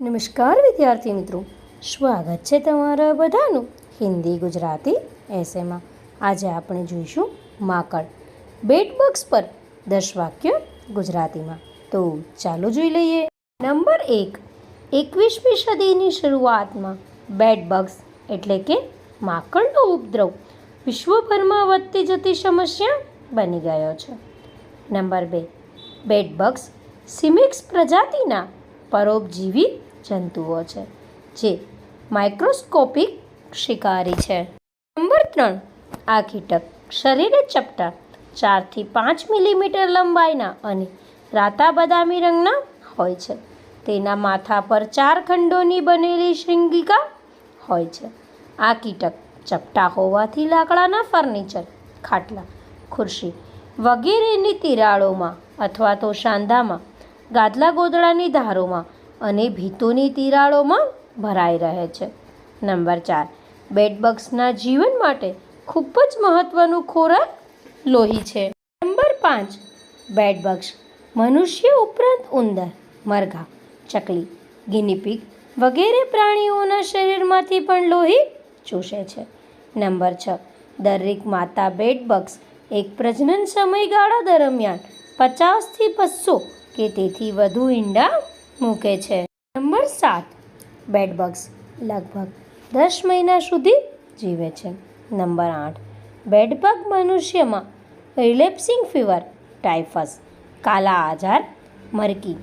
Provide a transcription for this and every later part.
નમસ્કાર વિદ્યાર્થી મિત્રો, સ્વાગત છે તમારા બધાનું હિન્દી ગુજરાતી એસેમાં. આજે આપણે જોઈશું માકડ. બેડબગ્સ પર 10 વાક્ય ગુજરાતીમાં. તો ચાલો જોઈ લઈએ. નંબર 1. 21મી સદીની શરૂઆતમાં બેડબગ્સ એટલે કે માકડનો ઉપદ્રવ વિશ્વભરમાં વધતી જતી સમસ્યા બની ગયો છે. નંબર 2. બેડબગ્સ સિમિક્સ પ્રજાતિના પરોપજીવી જંતુઓ છે જે માઇક્રોસ્કોપિક શિકારી છે. નંબર 3. આ કીટક શરીરે ચપટા 4 થી 5 મિલીમીટર લંબાઈના અને રાતા બદામી રંગના હોય છે. તેના માથા પર 4 ખંડોની બનેલી શૃંગિકા હોય છે. આ કીટક ચપટા હોવાથી લાકડાના ફર્નિચર, ખાટલા, ખુરશી વગેરેની તિરાડોમાં અથવા તો સાંધામાં, ગાદલા ગોદડાની ધારોમાં અને ભીતોની તિરાડોમાં ભરાઈ રહે છે. નંબર 4. બેડબગ્સના જીવન માટે ખૂબ જ મહત્વનું ખોરાક લોહી છે. નંબર 5. બેડબગ્સ મનુષ્ય ઉપરાંત ઉંદર, મરઘા, ચકલી, ગિનીપિગ વગેરે પ્રાણીઓના શરીરમાંથી પણ લોહી ચૂસે છે. નંબર 6. દરેક માતા બેડબગ્સ એક પ્રજનન સમયગાળા દરમિયાન 50 થી 200 કે તેથી વધુ ઈંડા મૂકે છે. નંબર 7. બેડબગ્સ લગભગ 10 મહિના સુધી જીવે છે. નંબર 8. બેડબગ મનુષ્યમાં રિલેપ્સિંગ ફીવર, ટાઇફસ, કાલા આજાર, મરકી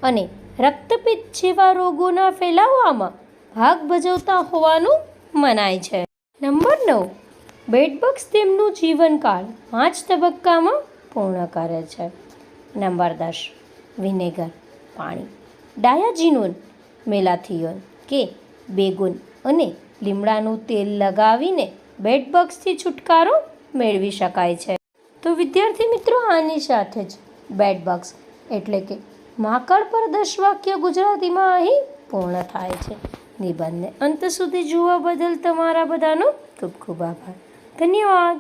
અને રક્તપિત્ત જેવા રોગોના ફેલાવામાં ભાગ ભજવતા હોવાનું મનાય છે. નંબર 9. બેડબગ્સ તેમનું જીવનકાળ 5 તબક્કામાં પૂર્ણ કરે છે. નંબર 10. વિનેગર, પાણી, ડાયાજીનોન, મેલાથિયોન કે બેગુન અને લીમડાનું તેલ લગાવીને બેડબગ્સથી છુટકારો મેળવી શકાય છે. તો વિદ્યાર્થી મિત્રો, આની સાથે જ બેડબગ્સ એટલે કે માકડ પર 10 વાક્ય ગુજરાતીમાં અહીં પૂર્ણ થાય છે. નિબંધને અંત સુધી જોવા બદલ તમારા બધાનો ખૂબ ખૂબ આભાર. ધન્યવાદ.